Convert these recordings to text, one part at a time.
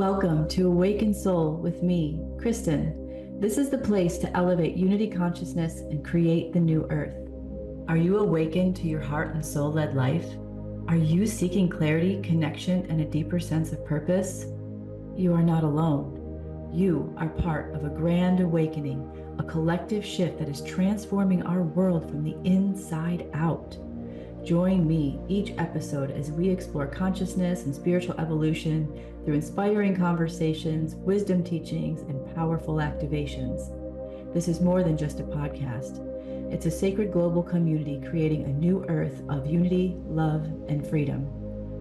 Welcome to Awakened Soul with me, Kristen. This is the place to elevate unity consciousness and create the new earth. Are you awakened to your heart and soul led life? Are you seeking clarity, connection, and a deeper sense of purpose? You are not alone. You are part of a grand awakening, a collective shift that is transforming our world from the inside out. Join me each episode as we explore consciousness and spiritual evolution through inspiring conversations, wisdom teachings, and powerful activations. This is more than just a podcast. It's a sacred global community creating a new earth of unity, love, and freedom.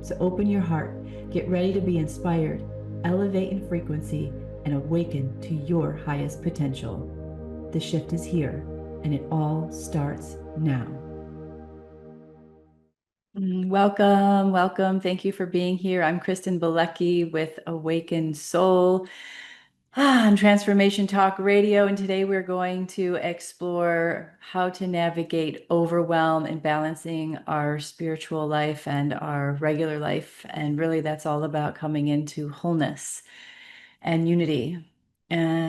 So open your heart, get ready to be inspired, elevate in frequency, and awaken to your highest potential. The shift is here, and it all starts now. Welcome, welcome. Thank you for being here. I'm Kristen Bilecki with Awakened Soul on Transformation Talk Radio, and today we're going to explore how to navigate overwhelm and balancing our spiritual life and our regular life. And really, that's all about coming into wholeness and unity.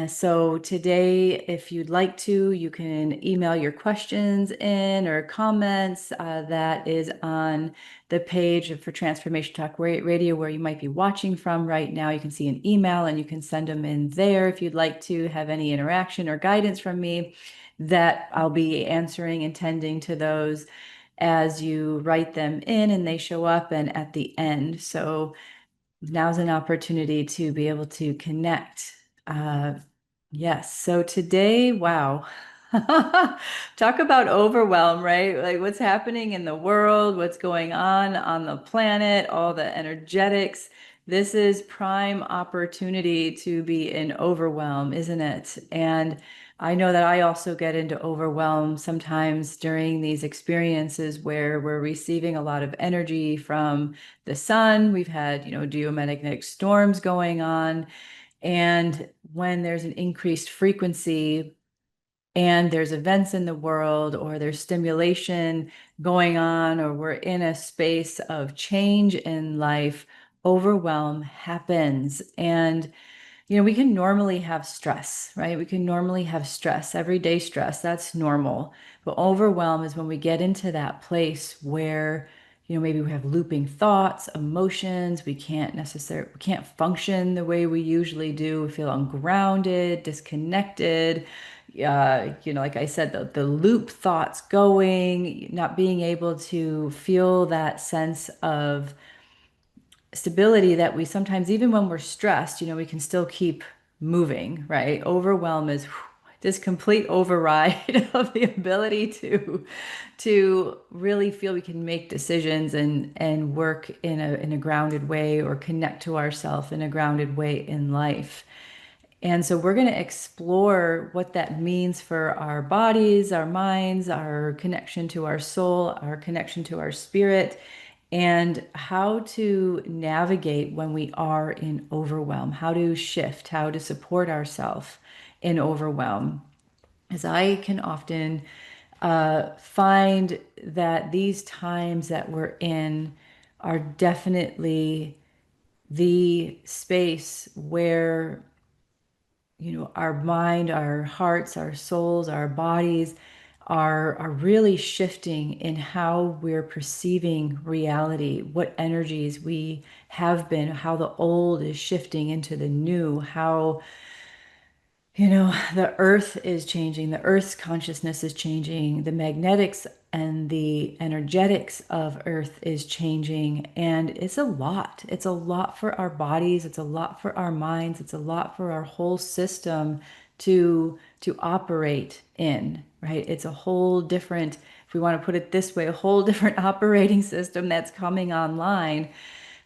So today, if you'd like to, you can email your questions in or comments. That is on the page for Transformation Talk Radio, where you might be watching from right now. You can see an email and you can send them in there if you'd like to have any interaction or guidance from me, that I'll be answering and tending to those as you write them in and they show up and at the end. So now's an opportunity to be able to connect. Yes. So today, wow. Talk about overwhelm, right? Like what's happening in the world, what's going on the planet, all the energetics. This is prime opportunity to be in overwhelm, isn't it? And I know that I also get into overwhelm sometimes during these experiences where we're receiving a lot of energy from the sun. We've had, geomagnetic storms going on. And when there's an increased frequency and there's events in the world or there's stimulation going on, or we're in a space of change in life, overwhelm happens. And we can normally have stress, right? We can normally have stress, everyday stress. That's normal. But overwhelm is when we get into that place where, maybe we have looping thoughts, emotions. We can't function the way we usually do. We feel ungrounded, disconnected. Like I said, the loop thoughts going, not being able to feel that sense of stability that we sometimes, even when we're stressed, we can still keep moving, right? Overwhelm is this complete override of the ability to really feel we can make decisions and work in a grounded way, or connect to ourselves in a grounded way in life. And so we're going to explore what that means for our bodies, our minds, our connection to our soul, our connection to our spirit, and how to navigate when we are in overwhelm, how to shift, how to support ourselves in overwhelm. As I can often find that these times that we're in are definitely the space where our mind, our hearts, our souls, our bodies are really shifting in how we're perceiving reality, what energies we have been, how the old is shifting into the new, how the earth is changing, the earth's consciousness is changing, the magnetics and the energetics of earth is changing. And it's a lot. It's a lot for our bodies, it's a lot for our minds, it's a lot for our whole system to operate in, right? It's a whole different, if we want to put it this way, a whole different operating system that's coming online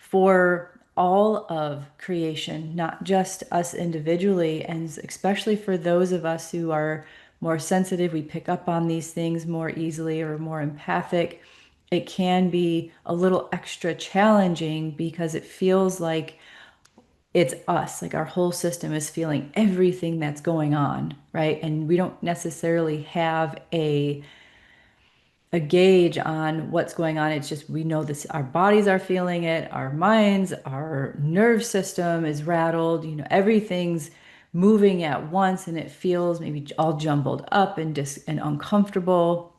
for all of creation, not just us individually, and especially for those of us who are more sensitive, we pick up on these things more easily, or more empathic. It can be a little extra challenging because it feels like it's us, like our whole system is feeling everything that's going on, right? And we don't necessarily have a a gauge on what's going on. It's just we know this, our bodies are feeling it, our minds, our nerve system is rattled, everything's moving at once and it feels maybe all jumbled up and and uncomfortable.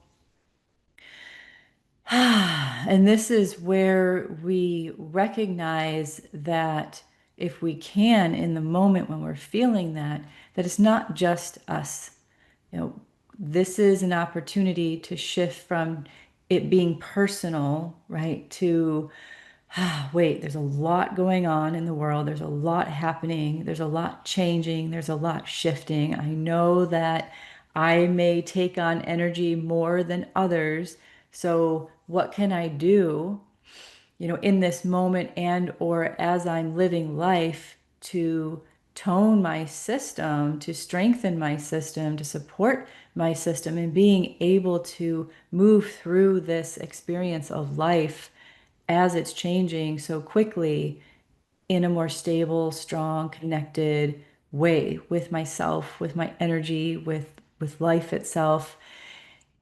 And this is where we recognize that if we can, in the moment when we're feeling that, that it's not just us. You know, this is an opportunity to shift from it being personal, right, to wait, there's a lot going on in the world. There's a lot happening. There's a lot changing. There's a lot shifting. I know that I may take on energy more than others. So what can I do, in this moment and or as I'm living life to tone my system, to strengthen my system, to support my system, and being able to move through this experience of life as it's changing so quickly in a more stable, strong, connected way with myself, with my energy, with life itself.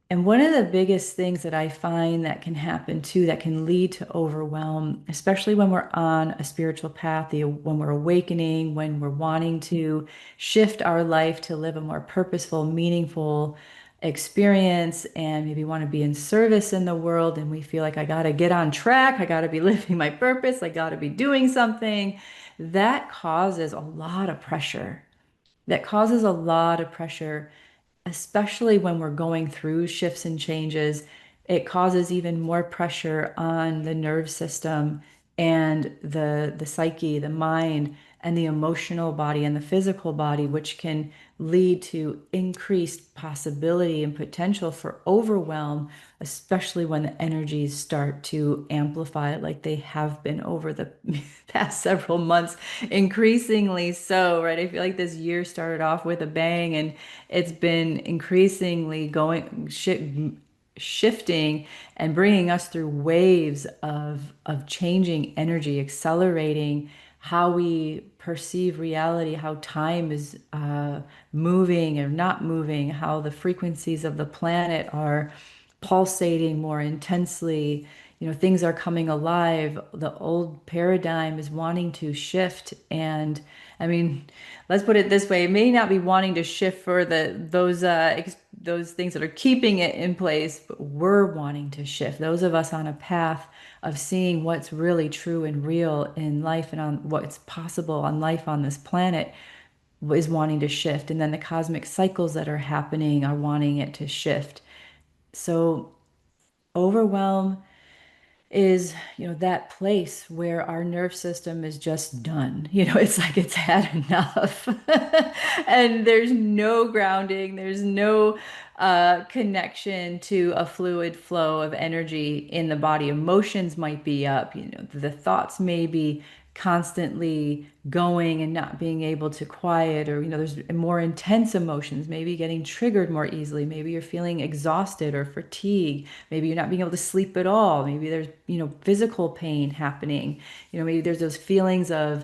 And one of the biggest things that I find that can happen too, that can lead to overwhelm, especially when we're on a spiritual path, when we're awakening, when we're wanting to shift our life to live a more purposeful, meaningful experience, and maybe want to be in service in the world, and we feel like I got to get on track, I got to be living my purpose, I got to be doing something, that causes a lot of pressure. That causes a lot of pressure, especially when we're going through shifts and changes. It causes even more pressure on the nerve system and the psyche, the mind, and the emotional body and the physical body, which can lead to increased possibility and potential for overwhelm, especially when the energies start to amplify like they have been over the past several months, increasingly so, right? I feel like this year started off with a bang and it's been increasingly shifting and bringing us through waves of changing energy, accelerating how we perceive reality, how time is moving or not moving, how the frequencies of the planet are pulsating more intensely. Things are coming alive. The old paradigm is wanting to shift. And I mean, let's put it this way, it may not be wanting to shift for those things that are keeping it in place, but we're wanting to shift. Those of us on a path of seeing what's really true and real in life and on what's possible on life on this planet is wanting to shift. And then the cosmic cycles that are happening are wanting it to shift. So overwhelm is, that place where our nerve system is just done. It's like it's had enough. And there's no grounding, there's no connection to a fluid flow of energy in the body. Emotions might be up, the thoughts may be constantly going and not being able to quiet, or there's more intense emotions, maybe getting triggered more easily, maybe you're feeling exhausted or fatigue, maybe you're not being able to sleep at all, maybe there's physical pain happening, maybe there's those feelings of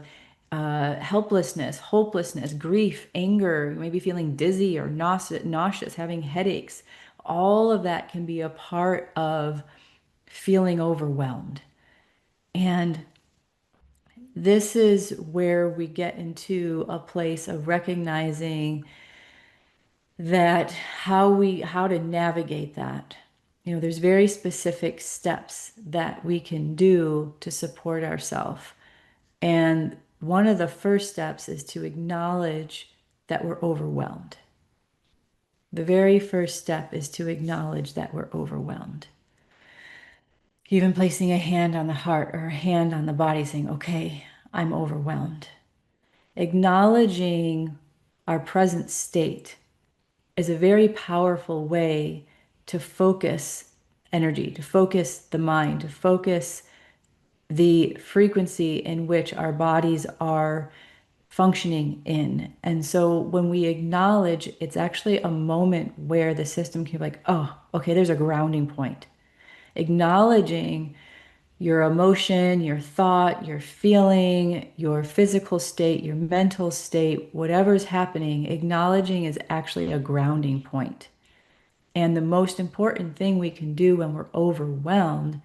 helplessness, hopelessness, grief, anger, maybe feeling dizzy or nauseous, having headaches. All of that can be a part of feeling overwhelmed. And this is where we get into a place of recognizing that how to navigate that. There's very specific steps that we can do to support ourselves. And one of the first steps is to acknowledge that we're overwhelmed. The very first step is to acknowledge that we're overwhelmed. Even placing a hand on the heart or a hand on the body saying, okay, I'm overwhelmed. Acknowledging our present state is a very powerful way to focus energy, to focus the mind, to focus the frequency in which our bodies are functioning in. And so when we acknowledge, it's actually a moment where the system can be like, oh, okay, there's a grounding point. Acknowledging your emotion, your thought, your feeling, your physical state, your mental state, whatever's happening, acknowledging is actually a grounding point. And the most important thing we can do when we're overwhelmed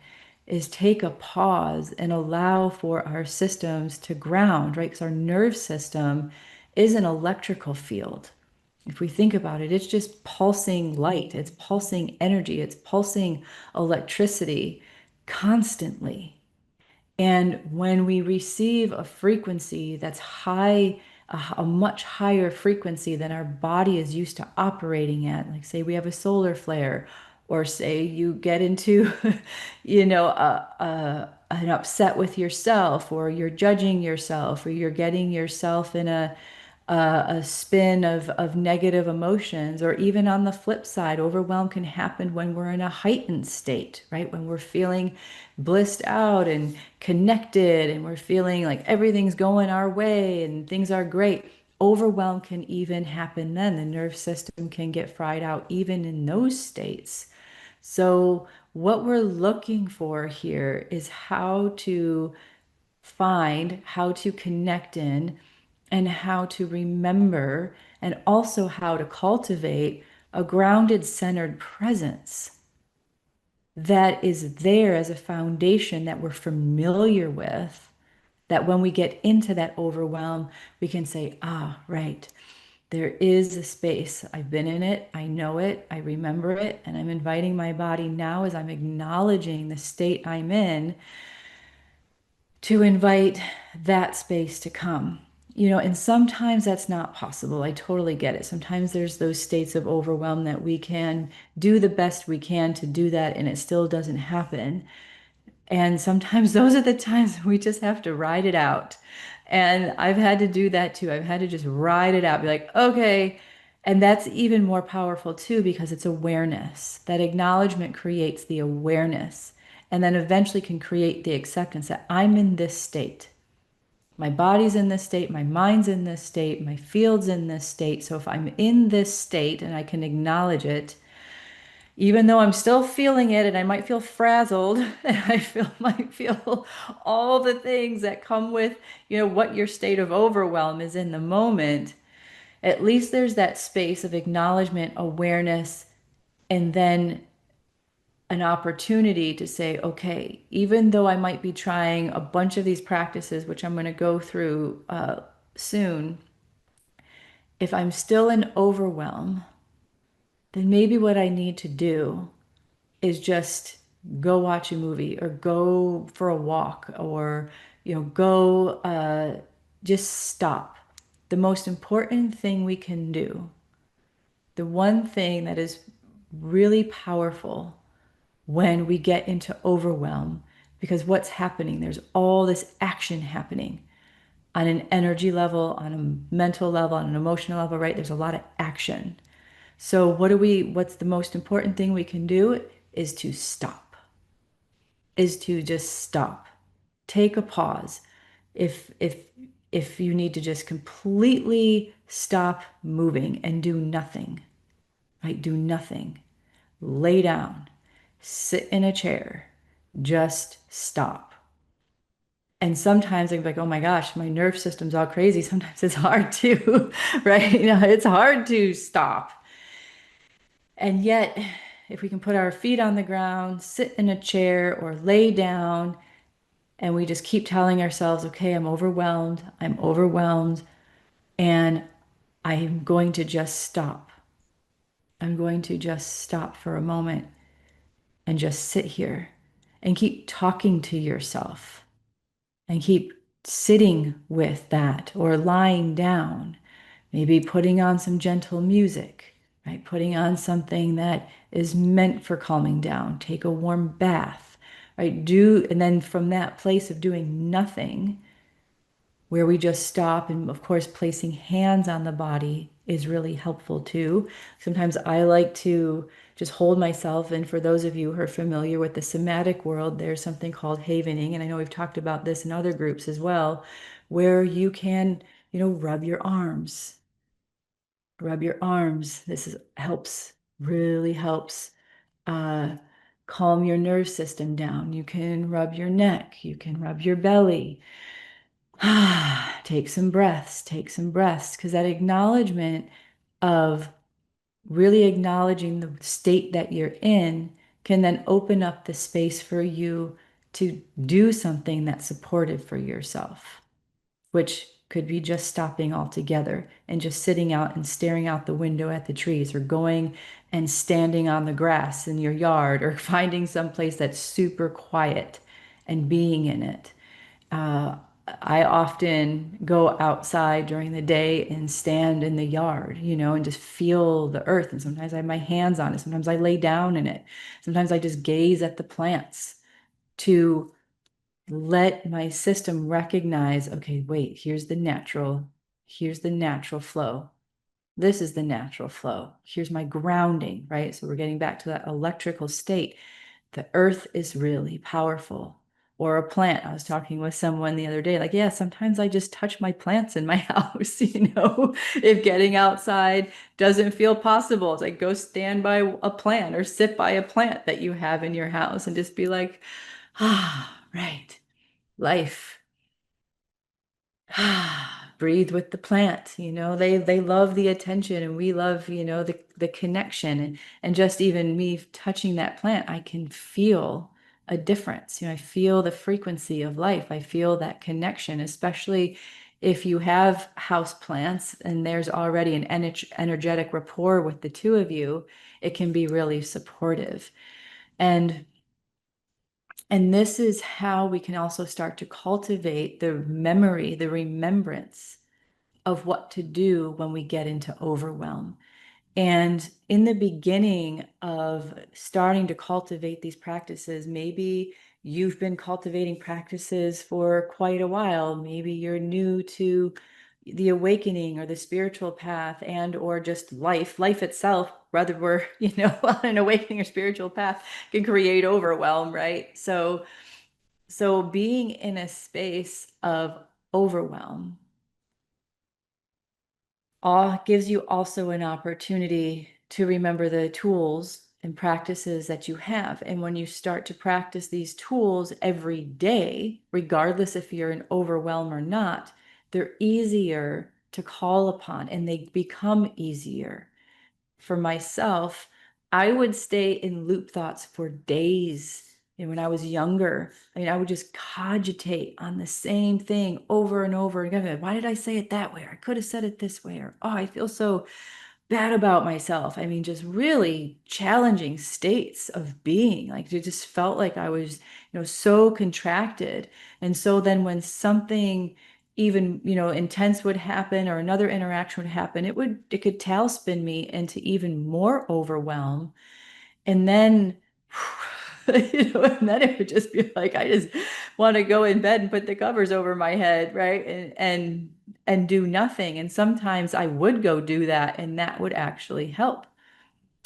is take a pause and allow for our systems to ground, right? Because our nerve system is an electrical field. If we think about it, it's just pulsing light, it's pulsing energy, it's pulsing electricity constantly. And when we receive a frequency that's high, a much higher frequency than our body is used to operating at, like say we have a solar flare, or say you get into, an upset with yourself, or you're judging yourself, or you're getting yourself in a spin of negative emotions, or even on the flip side, overwhelm can happen when we're in a heightened state, right? When we're feeling blissed out and connected and we're feeling like everything's going our way and things are great. Overwhelm can even happen then. The nerve system can get fried out even in those states. So, what we're looking for here is how to connect in and how to remember, and also how to cultivate a grounded, centered presence that is there as a foundation that we're familiar with. That when we get into that overwhelm, we can say, ah, right, there is a space. I've been in it. I know it. I remember it. And I'm inviting my body now, as I'm acknowledging the state I'm in, to invite that space to come. And sometimes that's not possible. I totally get it. Sometimes there's those states of overwhelm that we can do the best we can to do that, and it still doesn't happen. And sometimes those are the times we just have to ride it out. And I've had to do that too. I've had to just ride it out, be like, okay. And that's even more powerful too, because it's awareness. That acknowledgement creates the awareness, and then eventually can create the acceptance that I'm in this state. My body's in this state, my mind's in this state, my field's in this state. So if I'm in this state and I can acknowledge it, even though I'm still feeling it and I might feel frazzled and might feel all the things that come with, what your state of overwhelm is in the moment, at least there's that space of acknowledgement, awareness, and then an opportunity to say, okay, even though I might be trying a bunch of these practices, which I'm going to go through soon, if I'm still in overwhelm, then maybe what I need to do is just go watch a movie or go for a walk, or go just stop. The most important thing we can do, the one thing that is really powerful when we get into overwhelm, because what's happening, there's all this action happening on an energy level, on a mental level, on an emotional level, right? There's a lot of action. So what's the most important thing we can do is to stop, is to just stop. Take a pause. If you need to just completely stop moving and do nothing, right? Do nothing. Lay down, sit in a chair, just stop. And sometimes I'm like, oh my gosh, my nerve system's all crazy. Sometimes it's hard to, right? It's hard to stop. And yet, if we can put our feet on the ground, sit in a chair, or lay down, and we just keep telling ourselves, okay, I'm overwhelmed, and I'm going to just stop. I'm going to just stop for a moment and just sit here and keep talking to yourself and keep sitting with that, or lying down, maybe putting on some gentle music, right? Putting on something that is meant for calming down. Take a warm bath, right? And then from that place of doing nothing, where we just stop, and of course, placing hands on the body is really helpful too. Sometimes I like to just hold myself. And for those of you who are familiar with the somatic world, there's something called havening. And I know we've talked about this in other groups as well, where you can, rub your arms. Rub your arms. Really helps uh, calm your nerve system down. You can rub your neck. You can rub your belly. Take some breaths, because that acknowledgement of really acknowledging the state that you're in can then open up the space for you to do something that's supportive for yourself, which could be just stopping altogether and just sitting out and staring out the window at the trees, or going and standing on the grass in your yard, or finding some place that's super quiet and being in it. Uh, I often go outside during the day and stand in the yard, and just feel the earth. And sometimes I have my hands on it. Sometimes I lay down in it. Sometimes I just gaze at the plants to let my system recognize, okay, wait, here's the natural flow. This is the natural flow. Here's my grounding, right? So we're getting back to that electrical state. The earth is really powerful. Or a plant. I was talking with someone the other day, like, yeah, sometimes I just touch my plants in my house, if getting outside doesn't feel possible. It's like, go stand by a plant or sit by a plant that you have in your house and just be like, right, life. Breathe with the plant. They love the attention, and we love, the connection. And just even me touching that plant, I can feel a difference. I feel the frequency of life. I feel that connection, especially if you have house plants and there's already an energetic rapport with the two of you. It can be really supportive. And this is how we can also start to cultivate the memory, the remembrance of what to do when we get into overwhelm. And in the beginning of starting to cultivate these practices, maybe you've been cultivating practices for quite a while. Maybe you're new to the awakening or the spiritual path, and or just life itself, whether we're, on an awakening or spiritual path, can create overwhelm, right? So being in a space of overwhelm gives you also an opportunity to remember the tools and practices that you have. And when you start to practice these tools every day, regardless if you're in overwhelm or not, they're easier to call upon, and they become easier. For myself, I would stay in loop thoughts for days. And when I was younger, I would just cogitate on the same thing over and over again. Why did I say it that way? Or I could have said it this way. Or, oh, I feel so bad about myself. Just really challenging states of being. Like, it just felt like I was, so contracted. And so then when something even, intense would happen, or another interaction would happen, it could tailspin me into even more overwhelm. And then, and then it would just be like, I just want to go in bed and put the covers over my head, right? And do nothing. And sometimes I would go do that, and that would actually help.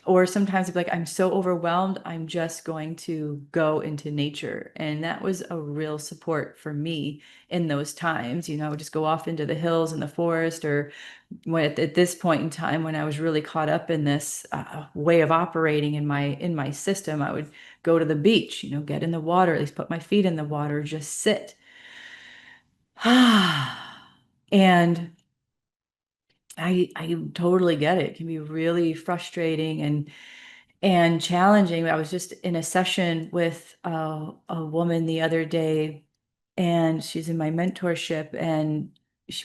Or sometimes it'd be like, I'm so overwhelmed, I'm just going to go into nature. And that was a real support for me in those times. I would just go off into the hills and the forest, or at this point in time, when I was really caught up in this way of operating in my system, I would go to the beach, get in the water, at least put my feet in the water, just sit. And I totally get it. It can be really frustrating and challenging. I was just in a session with a woman the other day, and she's in my mentorship, and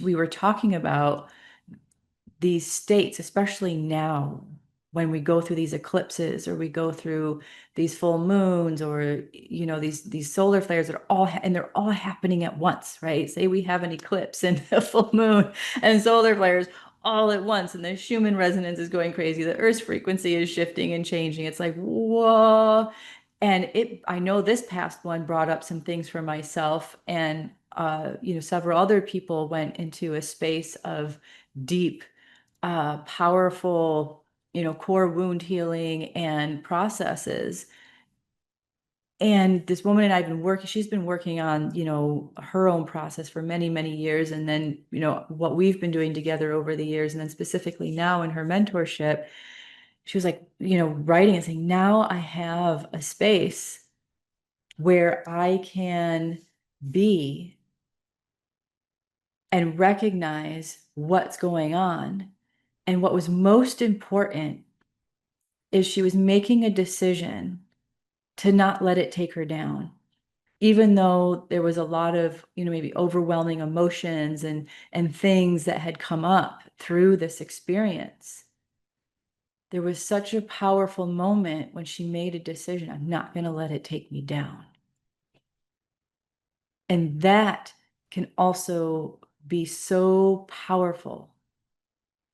we were talking about these states, especially now when we go through these eclipses, or we go through these full moons, or these solar flares that are and they're all happening at once, right? Say we have an eclipse and a full moon and solar flares all at once, and the Schumann resonance is going crazy. The Earth's frequency is shifting and changing. It's like, whoa. And I know this past one brought up some things for myself, and several other people went into a space of deep, powerful, core wound healing and processes. And this woman and I've been working, she's been working on, her own process for many, many years. And then, what we've been doing together over the years. And then specifically now in her mentorship, she was like, writing and saying, now I have a space where I can be and recognize what's going on. And what was most important is she was making a decision to not let it take her down, even though there was a lot of, maybe overwhelming emotions and things that had come up through this experience. There was such a powerful moment when she made a decision. I'm not going to let it take me down. And that can also be so powerful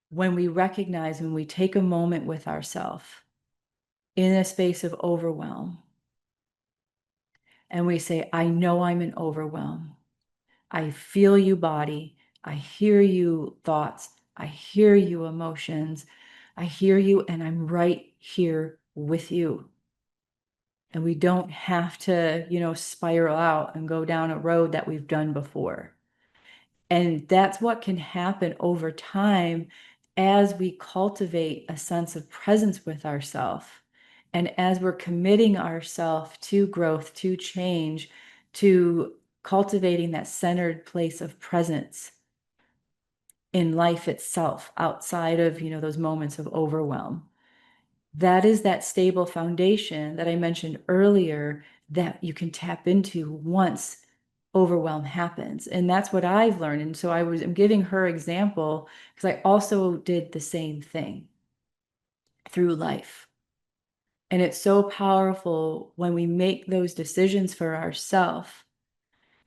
when we recognize, when we take a moment with ourselves in a space of overwhelm, and we say, I know I'm in overwhelm. I feel you, body. I hear you, thoughts. I hear you, emotions. I hear you, and I'm right here with you. And we don't have to, spiral out and go down a road that we've done before. And that's what can happen over time as we cultivate a sense of presence with ourselves. And as we're committing ourselves to growth, to change, to cultivating that centered place of presence in life itself, outside of, those moments of overwhelm. That is that stable foundation that I mentioned earlier that you can tap into once overwhelm happens. And that's what I've learned. And so I'm giving her example because I also did the same thing through life. And it's so powerful when we make those decisions for ourselves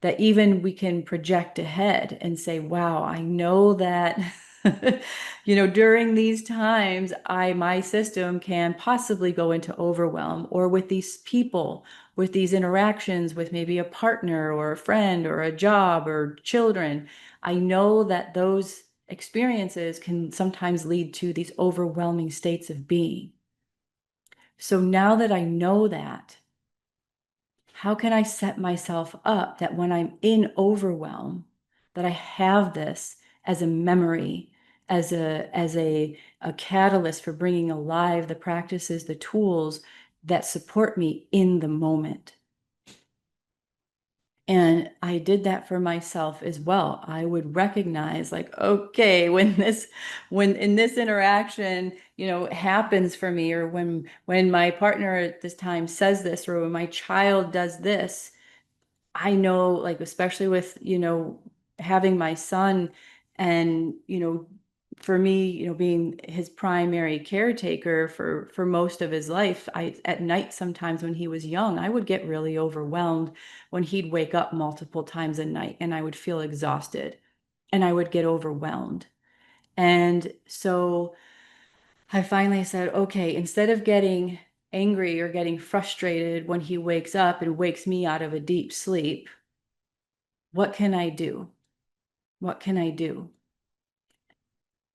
that even we can project ahead and say, wow, I know that, during these times, my system can possibly go into overwhelm, or with these people, with these interactions with maybe a partner or a friend or a job or children. I know that those experiences can sometimes lead to these overwhelming states of being. So now that I know that, how can I set myself up that when I'm in overwhelm, that I have this as a memory, as a catalyst for bringing alive the practices, the tools that support me in the moment. And I did that for myself as well. I would recognize, like, okay, when in this interaction, happens for me, or when my partner at this time says this, or when my child does this, I know, like, especially with, having my son, and, for me, being his primary caretaker for most of his life, at night, sometimes when he was young, I would get really overwhelmed when he'd wake up multiple times a night, and I would feel exhausted and I would get overwhelmed. And so I finally said, okay, instead of getting angry or getting frustrated when he wakes up and wakes me out of a deep sleep, what can I do? What can I do?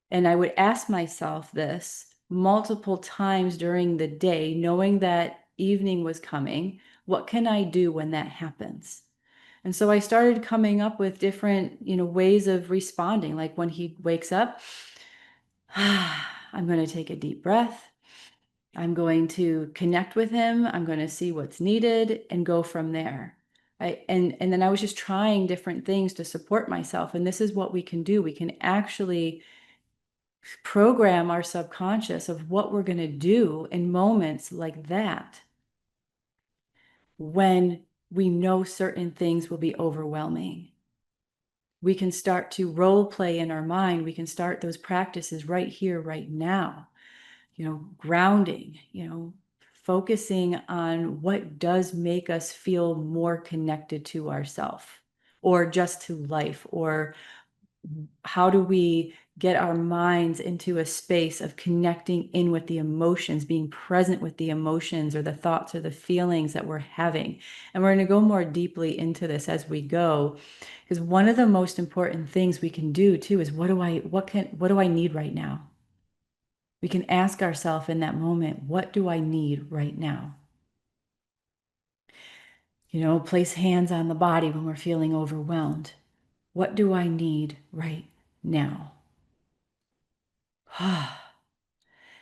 And I would ask myself this multiple times during the day, knowing that evening was coming. What can I do when that happens? And so I started coming up with different, ways of responding. Like when he wakes up, I'm going to take a deep breath. I'm going to connect with him. I'm going to see what's needed and go from there. And then I was just trying different things to support myself. And this is what we can do. We can actually program our subconscious of what we're going to do in moments like that, when we know certain things will be overwhelming. We can start to role play in our mind. We can start those practices right here, right now. Grounding, focusing on what does make us feel more connected to ourselves, or just to life, or how do we get our minds into a space of connecting in with the emotions, being present with the emotions or the thoughts or the feelings that we're having. And we're going to go more deeply into this as we go, because one of the most important things we can do too is what do I need right now? We can ask ourselves in that moment, what do I need right now? Place hands on the body when we're feeling overwhelmed. What do I need right now?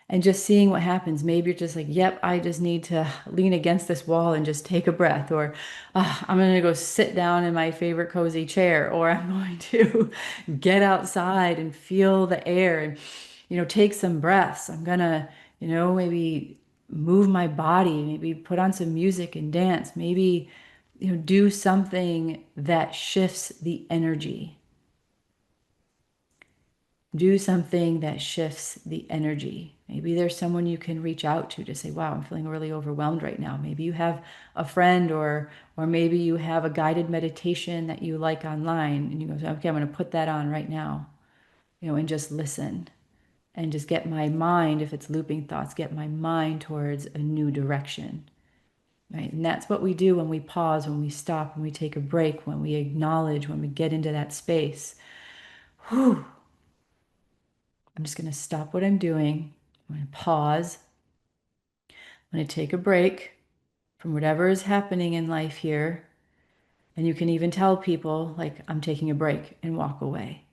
And just seeing what happens. Maybe you're just like, yep, I just need to lean against this wall and just take a breath. Or I'm going to go sit down in my favorite cozy chair. Or I'm going to get outside and feel the air and, take some breaths. I'm going to, maybe move my body, maybe put on some music and dance, maybe, do something that shifts the energy. Do something that shifts the energy. Maybe there's someone you can reach out to say, wow, I'm feeling really overwhelmed right now. Maybe you have a friend, or maybe you have a guided meditation that you like online and you go, okay, I'm going to put that on right now, and just listen and just get my mind, if it's looping thoughts, get my mind towards a new direction. Right? And that's what we do when we pause, when we stop, when we take a break, when we acknowledge, when we get into that space. Whew. I'm just going to stop what I'm doing. I'm going to pause. I'm going to take a break from whatever is happening in life here. And you can even tell people, like, I'm taking a break, and walk away,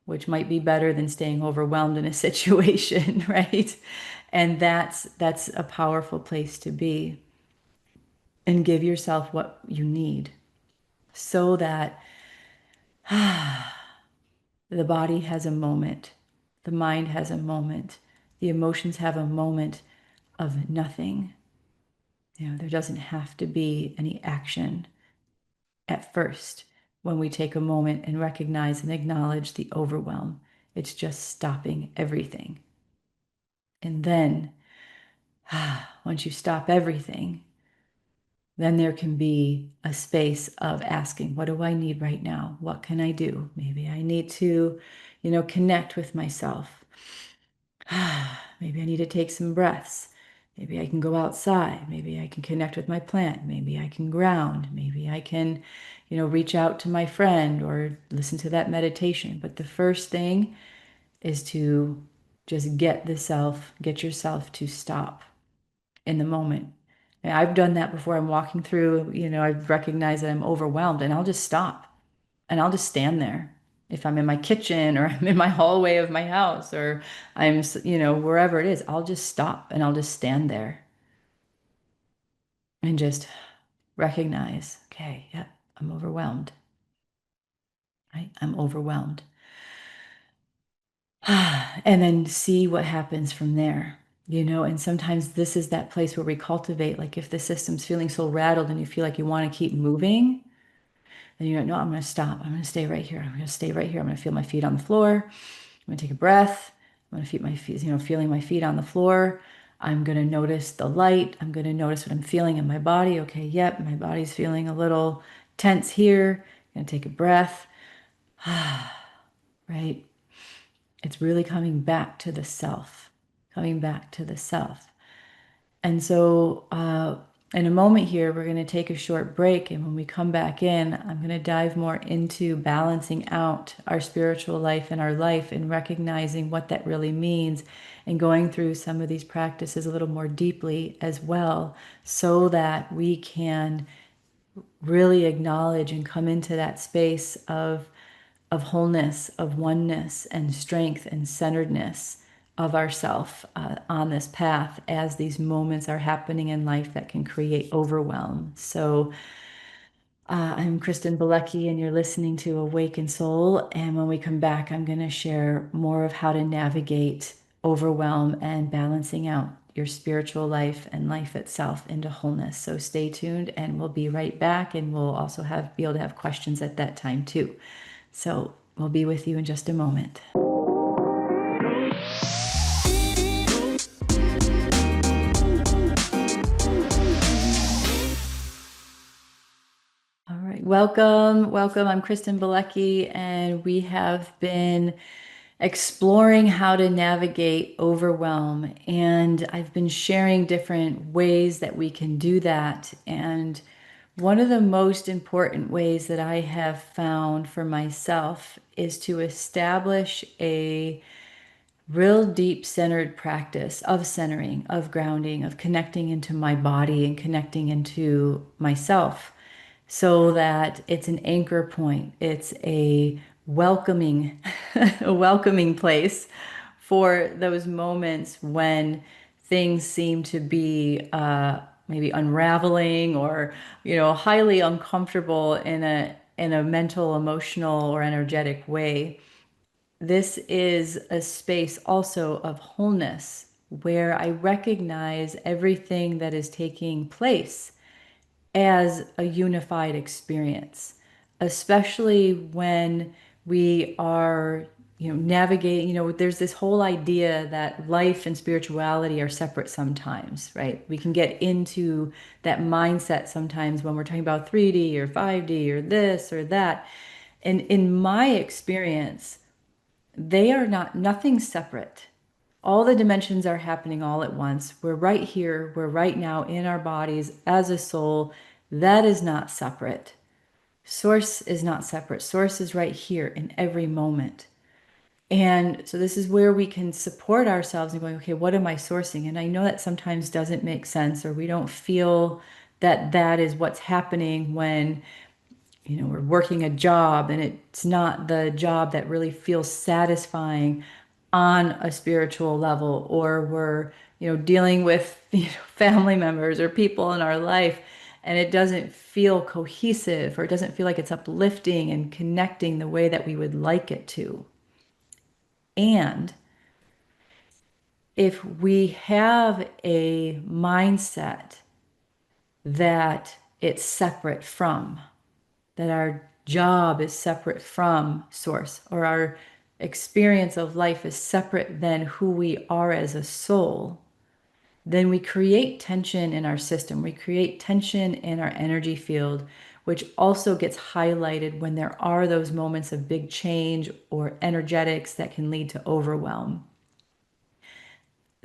which might be better than staying overwhelmed in a situation, right? And that's a powerful place to be. And give yourself what you need so that the body has a moment, the mind has a moment, the emotions have a moment of nothing. There doesn't have to be any action at first when we take a moment and recognize and acknowledge the overwhelm. It's just stopping everything. And then, once you stop everything, then there can be a space of asking, what do I need right now? What can I do? Maybe I need to, connect with myself. Maybe I need to take some breaths. Maybe I can go outside. Maybe I can connect with my plant. Maybe I can ground. Maybe I can, reach out to my friend or listen to that meditation. But the first thing is to just get yourself to stop in the moment. And I've done that before. I'm walking through, I've recognized that I'm overwhelmed, and I'll just stop and I'll just stand there. If I'm in my kitchen, or I'm in my hallway of my house, or I'm, wherever it is, I'll just stop and I'll just stand there and just recognize, okay, yeah, I'm overwhelmed. Right? I'm overwhelmed. And then see what happens from there. And sometimes this is that place where we cultivate, like, if the system's feeling so rattled and you feel like you want to keep moving, then you go, no, I'm going to stop. I'm going to stay right here. I'm going to stay right here. I'm going to feel my feet on the floor. I'm going to take a breath. I'm going to feel my feet, feeling my feet on the floor. I'm going to notice the light. I'm going to notice what I'm feeling in my body. Okay, yep, my body's feeling a little tense here. I'm going to take a breath. Right? It's really coming back to the self, coming back to the self. And so, in a moment here, we're going to take a short break. And when we come back in, I'm going to dive more into balancing out our spiritual life and our life, and recognizing what that really means, and going through some of these practices a little more deeply as well, so that we can really acknowledge and come into that space of wholeness, of oneness, and strength and centeredness of ourself on this path, as these moments are happening in life that can create overwhelm. So I'm Kristen Bilecki, and you're listening to Awakened Soul. And when we come back, I'm going to share more of how to navigate overwhelm and balancing out your spiritual life and life itself into wholeness. So stay tuned, and we'll be right back. And we'll also be able to have questions at that time too. So we'll be with you in just a moment. All right, welcome, welcome. I'm Kristen Bilecki, and we have been exploring how to navigate overwhelm. And I've been sharing different ways that we can do that. And one of the most important ways that I have found for myself is to establish a real deep centered practice of centering, of grounding, of connecting into my body and connecting into myself, so that it's an anchor point. It's a welcoming, a welcoming place for those moments when things seem to be maybe unraveling, or highly uncomfortable in a mental, emotional, or energetic way. This is a space also of wholeness where I recognize everything that is taking place as a unified experience, especially when we are, navigating, there's this whole idea that life and spirituality are separate sometimes, right? We can get into that mindset sometimes when we're talking about 3D or 5D or this or that. And in my experience, they are not, nothing separate. All the dimensions are happening all at once. We're right here, we're right now in our bodies as a soul. That is not separate. Source is not separate. Source is right here in every moment. And so this is where we can support ourselves and going, okay, what am I sourcing? And I know that sometimes doesn't make sense, or we don't feel that that is what's happening when we're working a job and it's not the job that really feels satisfying on a spiritual level, or we're, dealing with, family members or people in our life and it doesn't feel cohesive, or it doesn't feel like it's uplifting and connecting the way that we would like it to. And if we have a mindset that it's separate from, that our job is separate from source, or our experience of life is separate than who we are as a soul, then we create tension in our system. We create tension in our energy field, which also gets highlighted when there are those moments of big change or energetics that can lead to overwhelm.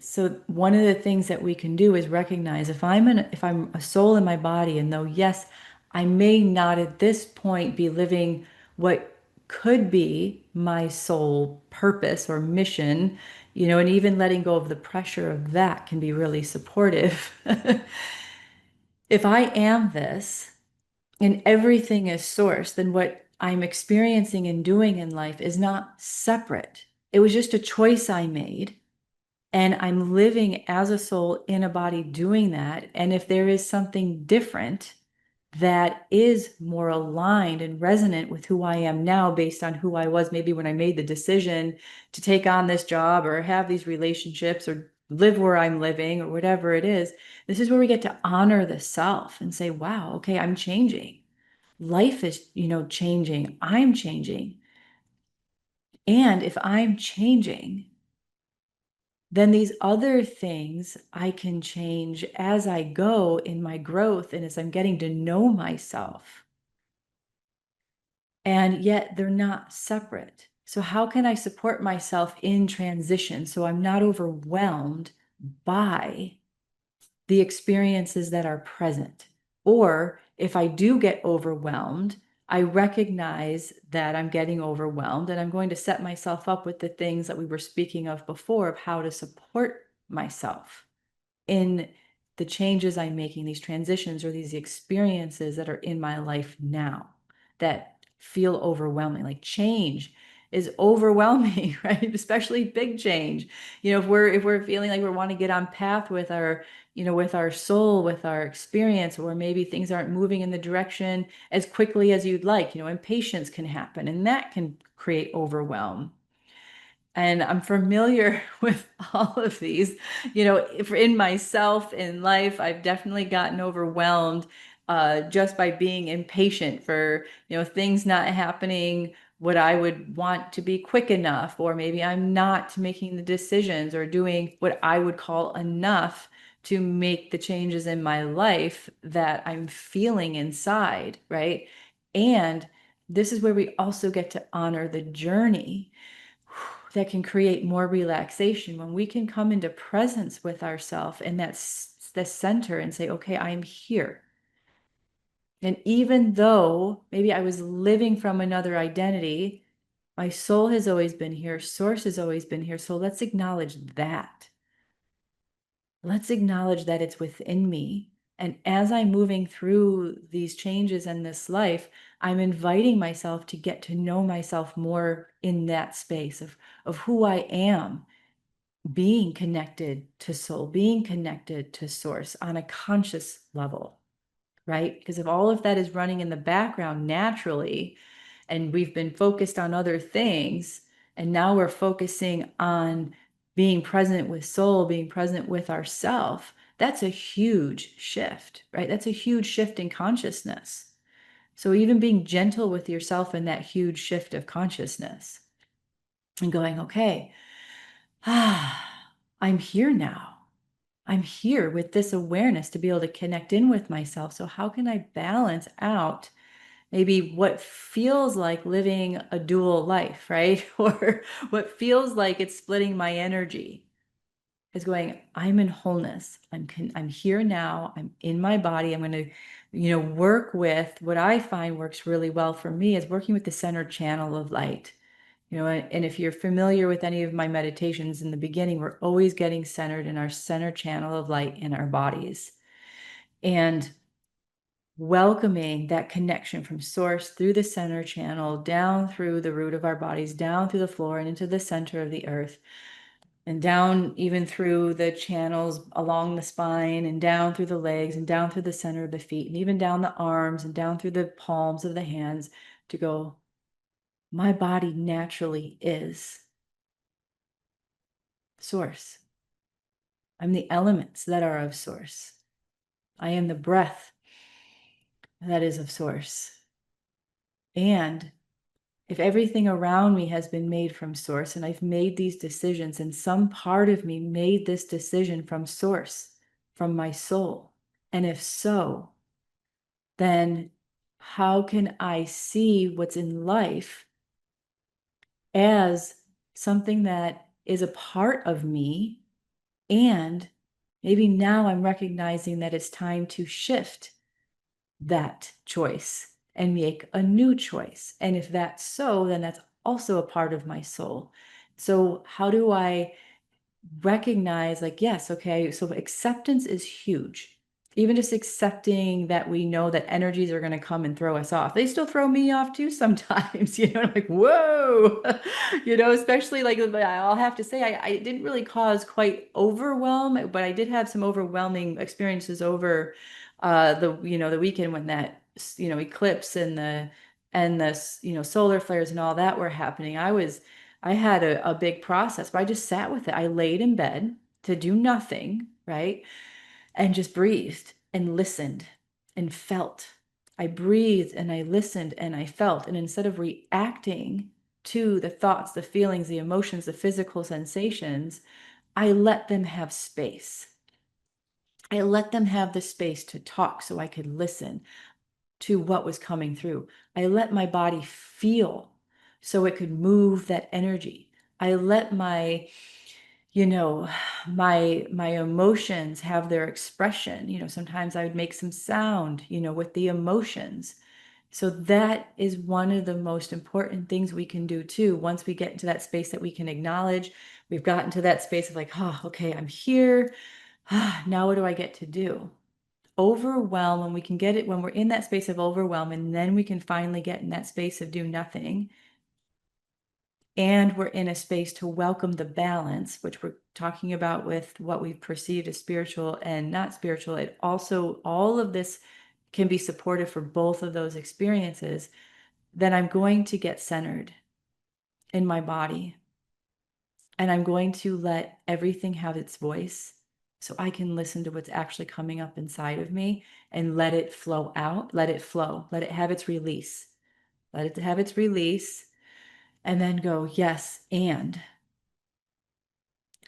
So one of the things that we can do is recognize if I'm a soul in my body, and though yes, I may not at this point be living what could be my soul purpose or mission, and even letting go of the pressure of that can be really supportive. If I am this and everything is source, then what I'm experiencing and doing in life is not separate. It was just a choice I made. And I'm living as a soul in a body doing that. And if there is something different that is more aligned and resonant with who I am now, based on who I was maybe when I made the decision to take on this job or have these relationships or live where I'm living or whatever it is, this is where we get to honor the self and say, wow, okay, I'm changing. Life is, changing. I'm changing. And if I'm changing, then these other things I can change as I go in my growth and as I'm getting to know myself. And yet they're not separate. So how can I support myself in transition so I'm not overwhelmed by the experiences that are present? Or if I do get overwhelmed, I recognize that I'm getting overwhelmed, and I'm going to set myself up with the things that we were speaking of before, of how to support myself in the changes I'm making, these transitions or these experiences that are in my life now that feel overwhelming. Like change is overwhelming, right? Especially big change. If we're feeling like we want to get on path with our, with our soul, with our experience, or maybe things aren't moving in the direction as quickly as you'd like, impatience can happen, and that can create overwhelm. And I'm familiar with all of these. If in myself in life, I've definitely gotten overwhelmed just by being impatient for, things not happening what I would want to be quick enough, or maybe I'm not making the decisions or doing what I would call enough to make the changes in my life that I'm feeling inside, right? And this is where we also get to honor the journey that can create more relaxation when we can come into presence with ourselves, and that's the center, and say, okay, I'm here. And even though maybe I was living from another identity, my soul has always been here, source has always been here. So let's acknowledge that. Let's acknowledge that it's within me. And as I'm moving through these changes in this life, I'm inviting myself to get to know myself more in that space of who I am, being connected to soul, being connected to source on a conscious level, right? Because if all of that is running in the background naturally, and we've been focused on other things, and now we're focusing on being present with soul, being present with ourself, that's a huge shift, right? That's a huge shift in consciousness. So even being gentle with yourself in that huge shift of consciousness and going, okay, I'm here now. I'm here with this awareness to be able to connect in with myself. So how can I balance out maybe what feels like living a dual life, right? Or what feels like it's splitting my energy is going, I'm in wholeness. I'm here now. I'm in my body. I'm going to, work with what I find works really well for me is working with the center channel of light. And if you're familiar with any of my meditations in the beginning, we're always getting centered in our center channel of light in our bodies. And welcoming that connection from source through the center channel, down through the root of our bodies, down through the floor and into the center of the earth, and down even through the channels along the spine and down through the legs and down through the center of the feet and even down the arms and down through the palms of the hands to go, my body naturally is source. I'm the elements that are of source. I am the breath that is of source. And if everything around me has been made from source and I've made these decisions and some part of me made this decision from source, from my soul, and if so, then how can I see what's in life as something that is a part of me? And maybe now I'm recognizing that it's time to shift that choice and make a new choice. And if that's so, then that's also a part of my soul. So how do I recognize, like, yes, okay, so acceptance is huge. Even just accepting that we know that energies are going to come and throw us off. They still throw me off too sometimes, like, whoa, especially like I'll have to say, I didn't really cause quite overwhelm, but I did have some overwhelming experiences over the weekend when that, eclipse and the solar flares and all that were happening. I had a big process, but I just sat with it. I laid in bed to do nothing, right? And just breathed and listened and felt. I breathed and I listened and I felt. And instead of reacting to the thoughts, the feelings, the emotions, the physical sensations, I let them have space. I let them have the space to talk so I could listen to what was coming through. I let my body feel so it could move that energy. I let my, you know, my emotions have their expression. Sometimes I would make some sound, with the emotions. So that is one of the most important things we can do too. Once we get into that space that we can acknowledge, we've gotten to that space of like, oh, okay, I'm here. Now what do I get to do? Overwhelm, when we can get it, when we're in that space of overwhelm, and then we can finally get in that space of do nothing. And we're in a space to welcome the balance, which we're talking about with what we've perceived as spiritual and not spiritual. It also, all of this can be supportive for both of those experiences. Then I'm going to get centered in my body. And I'm going to let everything have its voice so I can listen to what's actually coming up inside of me and let it flow out, let it flow, let it have its release, let it have its release, and then go, yes, and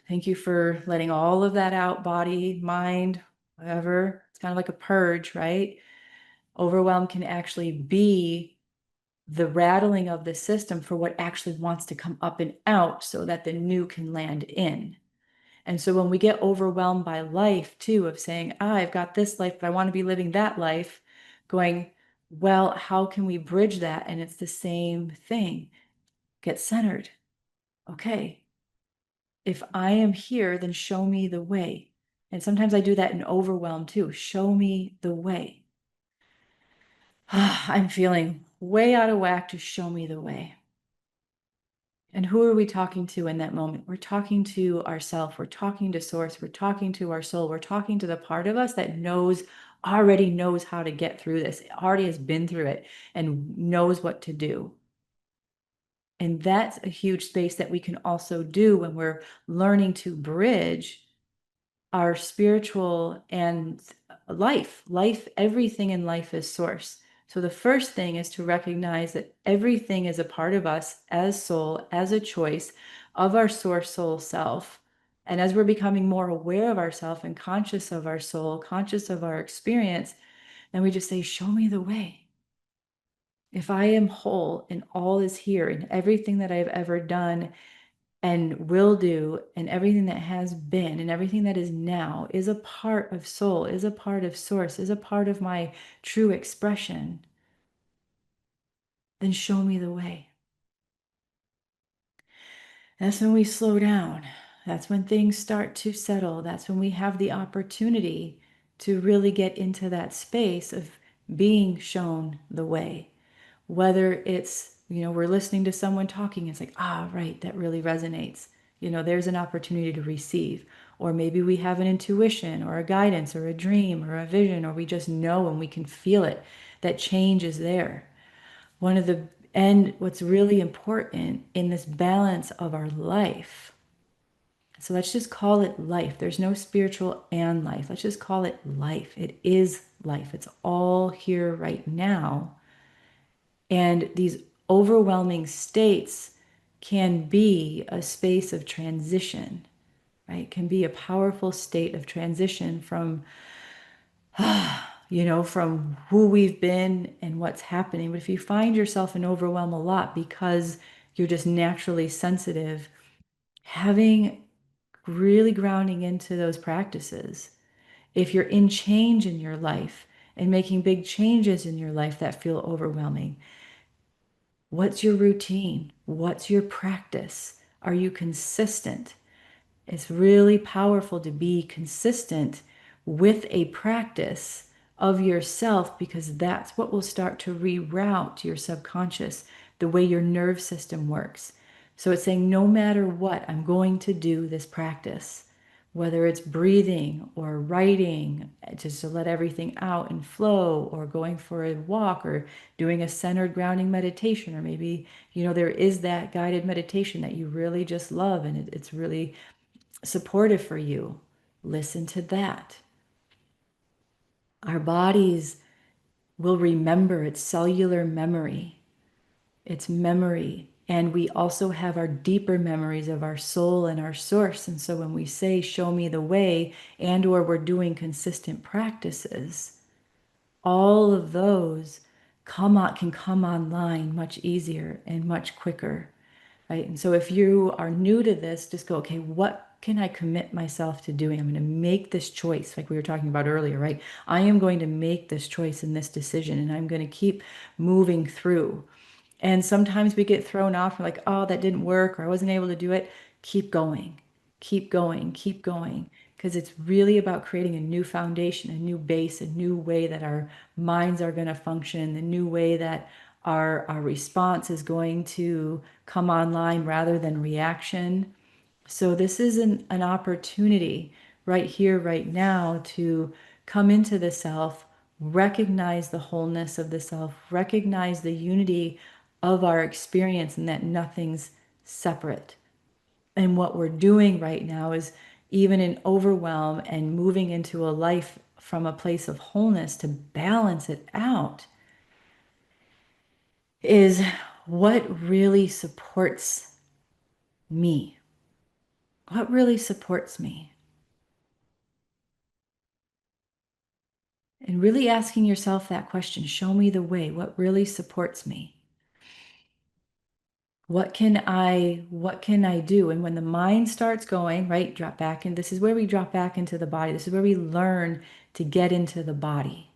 thank you for letting all of that out, body, mind, whatever. It's kind of like a purge, right? Overwhelm can actually be the rattling of the system for what actually wants to come up and out so that the new can land in. And so when we get overwhelmed by life too, of saying, I've got this life, but I want to be living that life, going, well, how can we bridge that? And it's the same thing. Get centered. Okay, if I am here, then show me the way. And sometimes I do that in overwhelm too. Show me the way. I'm feeling way out of whack to show me the way. And who are we talking to in that moment? We're talking to ourselves. We're talking to source. We're talking to our soul. We're talking to the part of us that already knows how to get through this, already has been through it and knows what to do. And that's a huge space that we can also do when we're learning to bridge our spiritual and life, everything in life is source. So the first thing is to recognize that everything is a part of us as soul, as a choice of our source soul self. And as we're becoming more aware of ourself and conscious of our soul, conscious of our experience, then we just say, show me the way. If I am whole and all is here and everything that I've ever done and will do and everything that has been and everything that is now is a part of soul, is a part of source, is a part of my true expression, then show me the way. That's when we slow down. That's when things start to settle. That's when we have the opportunity to really get into that space of being shown the way. Whether it's, we're listening to someone talking, it's like, right, that really resonates. There's an opportunity to receive. Or maybe we have an intuition or a guidance or a dream or a vision, or we just know and we can feel it. That change is there. And what's really important in this balance of our life. So let's just call it life. There's no spiritual and life. Let's just call it life. It is life. It's all here right now. And these overwhelming states can be a space of transition, right? Can be a powerful state of transition from, from who we've been and what's happening. But if you find yourself in overwhelm a lot because you're just naturally sensitive, having really grounding into those practices. If you're in change in your life and making big changes in your life that feel overwhelming, what's your routine? What's your practice? Are you consistent? It's really powerful to be consistent with a practice of yourself, because that's what will start to reroute your subconscious, the way your nerve system works. So it's saying, no matter what, I'm going to do this practice, whether it's breathing or writing, just to let everything out and flow, or going for a walk, or doing a centered grounding meditation, or maybe, there is that guided meditation that you really just love and it's really supportive for you. Listen to that. Our bodies will remember, it's cellular memory. It's memory. And we also have our deeper memories of our soul and our source. And so when we say, show me the way, and or we're doing consistent practices, all of those can come online much easier and much quicker, right? And so if you are new to this, just go, okay, what can I commit myself to doing? I'm going to make this choice, like we were talking about earlier, right? I am going to make this choice and this decision, and I'm going to keep moving through. And sometimes we get thrown off. We're like, oh, that didn't work, or I wasn't able to do it. Keep going, keep going, keep going. Because it's really about creating a new foundation, a new base, a new way that our minds are going to function, the new way that our response is going to come online rather than reaction. So this is an opportunity right here, right now, to come into the self, recognize the wholeness of the self, recognize the unity of our experience, and that nothing's separate. And what we're doing right now is, even in overwhelm and moving into a life from a place of wholeness to balance it out, is what really supports me. What really supports me? And really asking yourself that question, show me the way, what really supports me? What can I do? And when the mind starts going, right, drop back in. This is where we drop back into the body. This is where we learn to get into the body.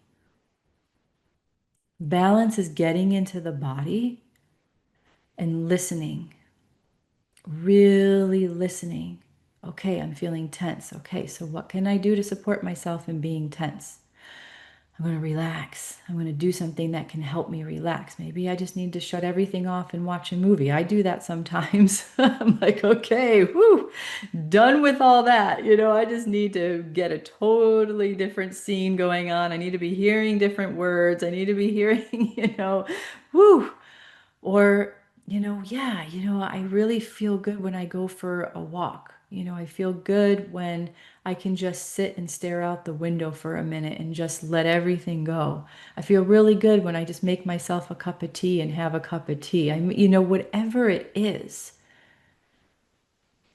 Balance is getting into the body and listening, really listening. Okay, I'm feeling tense. Okay, so what can I do to support myself in being tense? I'm going to relax. I'm going to do something that can help me relax. Maybe I just need to shut everything off and watch a movie. I do that sometimes. I'm like, okay, whoo, done with all that. I just need to get a totally different scene going on. I need to be hearing different words. I need to be hearing, whoo. Or Yeah, I really feel good when I go for a walk. I feel good when I can just sit and stare out the window for a minute and just let everything go. I feel really good when I just make myself a cup of tea and have a cup of tea. Whatever it is,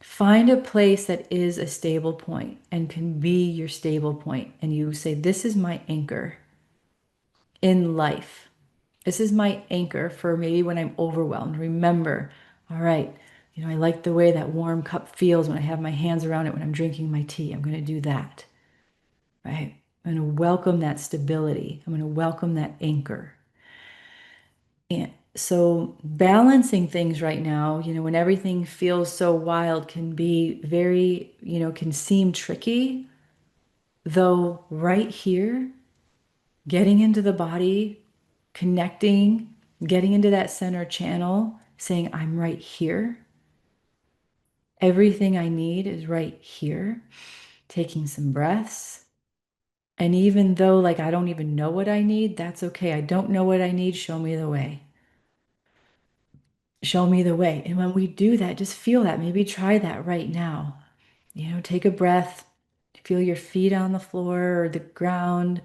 find a place that is a stable point and can be your stable point. And you say, this is my anchor in life. This is my anchor for maybe when I'm overwhelmed. Remember, all right, I like the way that warm cup feels when I have my hands around it when I'm drinking my tea. I'm going to do that, right? I'm going to welcome that stability. I'm going to welcome that anchor. And so balancing things right now, when everything feels so wild can be very, can seem tricky, though right here getting into the body, connecting, getting into that center channel, saying, I'm right here. Everything I need is right here. Taking some breaths. And even though, like, I don't even know what I need, that's okay. I don't know what I need. Show me the way. Show me the way. And when we do that, just feel that. Maybe try that right now. Take a breath. Feel your feet on the floor or the ground.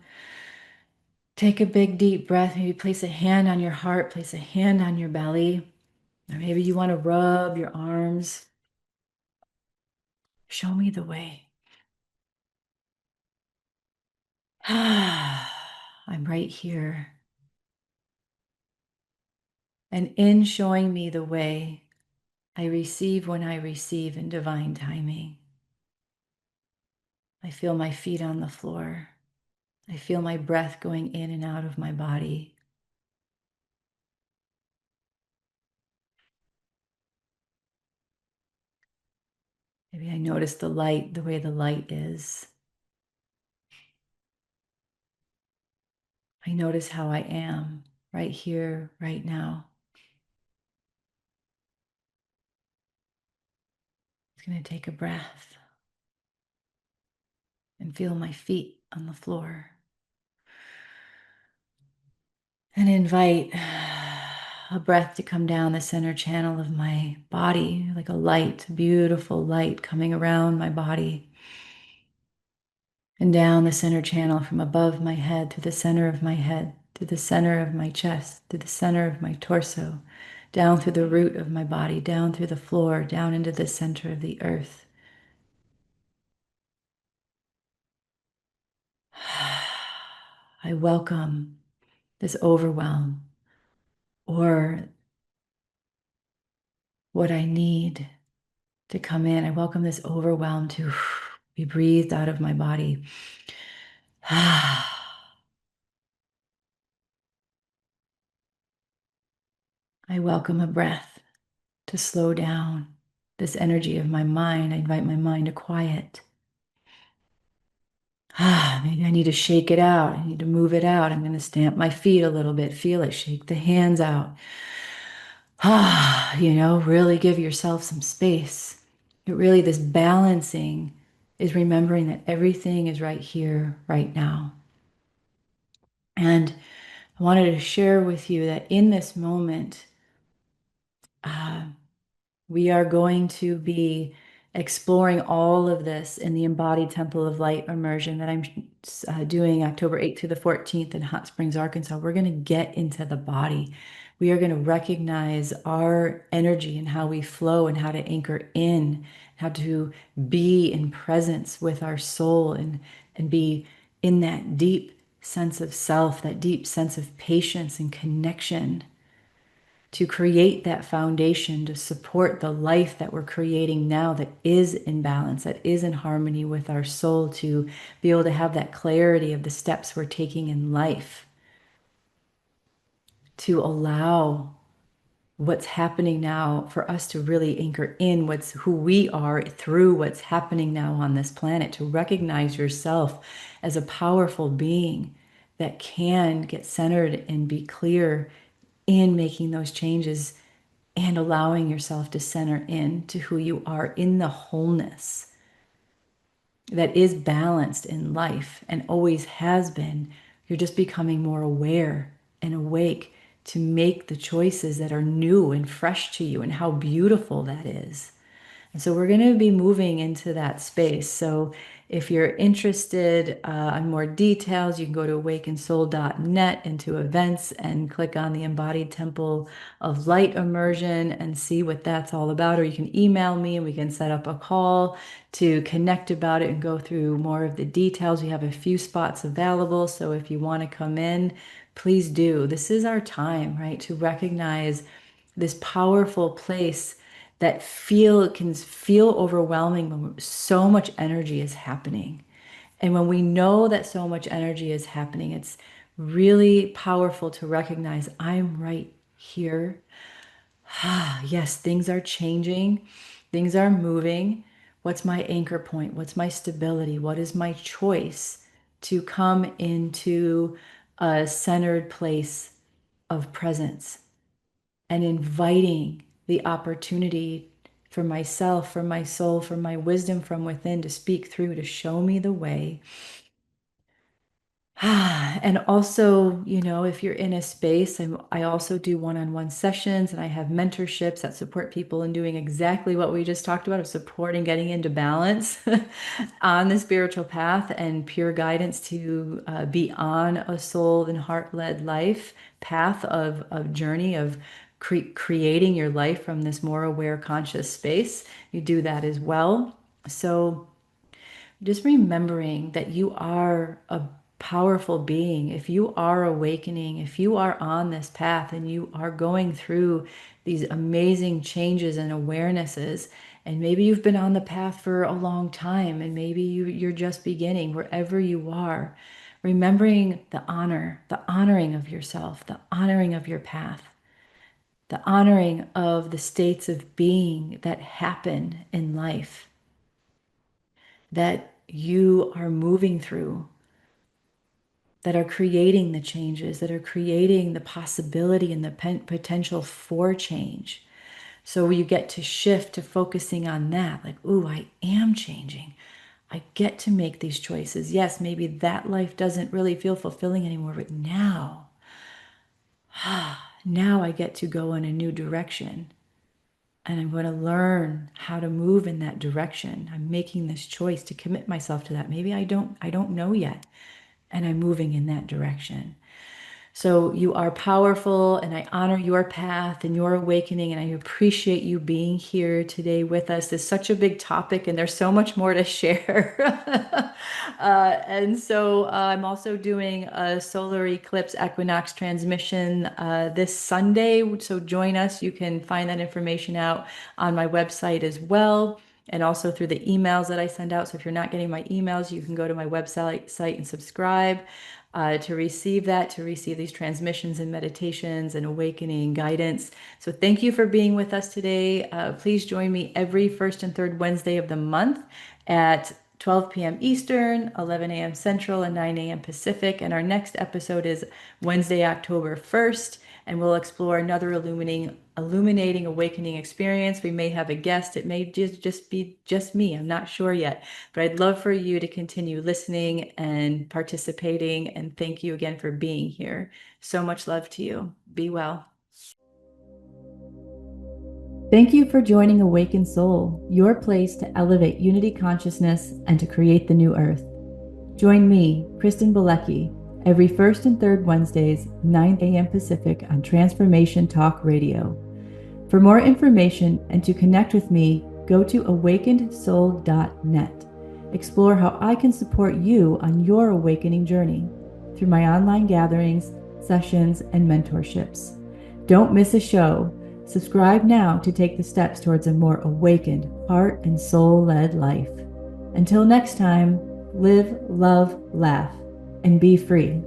Take a big deep breath. Maybe place a hand on your heart, place a hand on your belly. Or maybe you want to rub your arms. Show me the way. I'm right here. And in showing me the way, I receive when I receive in divine timing. I feel my feet on the floor. I feel my breath going in and out of my body. Maybe I notice the light, the way the light is. I notice how I am right here, right now. I'm going to take a breath and feel my feet on the floor. And invite a breath to come down the center channel of my body, like a light, beautiful light coming around my body. And down the center channel from above my head to the center of my head, to the center of my chest, to the center of my torso, down through the root of my body, down through the floor, down into the center of the earth. I welcome this overwhelm or what I need to come in. I welcome this overwhelm to be breathed out of my body. I welcome a breath to slow down this energy of my mind. I invite my mind to quiet. Maybe I need to shake it out. I need to move it out. I'm going to stamp my feet a little bit, feel it, shake the hands out. Really give yourself some space. This balancing is remembering that everything is right here, right now. And I wanted to share with you that in this moment, uh, we are going to be exploring all of this in the Embodied Temple of Light immersion that I'm doing October 8th through the 14th in Hot Springs, Arkansas. We're going to get into the body. We are going to recognize our energy and how we flow and how to anchor in, how to be in presence with our soul and be in that deep sense of self, that deep sense of patience and connection to create that foundation to support the life that we're creating now that is in balance, that is in harmony with our soul, to be able to have that clarity of the steps we're taking in life, to allow what's happening now for us to really anchor in what's who we are through what's happening now on this planet, to recognize yourself as a powerful being that can get centered and be clear in making those changes and allowing yourself to center in to who you are in the wholeness that is balanced in life and always has been. You're just becoming more aware and awake to make the choices that are new and fresh to you, and how beautiful that is. And so we're going to be moving into that space. So if you're interested on more details, you can go to awakenedsoul.net into events and click on the Embodied Temple of Light immersion and see what that's all about. Or you can email me and we can set up a call to connect about it and go through more of the details. We have a few spots available. So if you want to come in, please do. This is our time, right, to recognize this powerful place that can feel overwhelming when so much energy is happening. And when we know that so much energy is happening, it's really powerful to recognize I'm right here. Yes, things are changing, things are moving. What's my anchor point? What's my stability? What is my choice to come into a centered place of presence and inviting the opportunity for myself, for my soul, for my wisdom from within to speak through, to show me the way. And also, if you're in a space, I also do one-on-one sessions and I have mentorships that support people in doing exactly what we just talked about, of supporting getting into balance on the spiritual path and pure guidance to be on a soul and heart-led life path of journey of creating your life from this more aware, conscious space. You do that as well. So just remembering that you are a powerful being. If you are awakening, if you are on this path and you are going through these amazing changes and awarenesses, and maybe you've been on the path for a long time, and maybe you're just beginning, wherever you are, remembering the honoring of yourself, the honoring of your path, the honoring of the states of being that happen in life, that you are moving through, that are creating the changes, that are creating the possibility and the potential for change. So you get to shift to focusing on that, like, ooh, I am changing. I get to make these choices. Yes, maybe that life doesn't really feel fulfilling anymore, but now I get to go in a new direction. And I'm going to learn how to move in that direction. I'm making this choice to commit myself to that. Maybe I don't know yet, and I'm moving in that direction. So you are powerful, and I honor your path and your awakening, and I appreciate you being here today with us. It's such a big topic, and there's so much more to share. And so I'm also doing a solar eclipse equinox transmission this Sunday. So join us. You can find that information out on my website as well, and also through the emails that I send out. So if you're not getting my emails, you can go to my website and subscribe to receive these transmissions and meditations and awakening guidance. So thank you for being with us today. Please join me every first and third Wednesday of the month at 12 p.m. Eastern, 11 a.m. Central, and 9 a.m. Pacific. And our next episode is Wednesday, October 1st, and we'll explore another illuminating awakening experience. We may have a guest. It may just be just me. I'm not sure yet, but I'd love for you to continue listening and participating. And thank you again for being here. So much love to you. Be well. Thank you for joining Awakened Soul, your place to elevate unity consciousness and to create the new earth. Join me, Kristen Bilecki, every first and third Wednesdays, 9 a.m. Pacific on Transformation Talk Radio. For more information and to connect with me, go to awakenedsoul.net. Explore how I can support you on your awakening journey through my online gatherings, sessions, and mentorships. Don't miss a show. Subscribe now to take the steps towards a more awakened, heart and soul-led life. Until next time, live, love, laugh, and be free.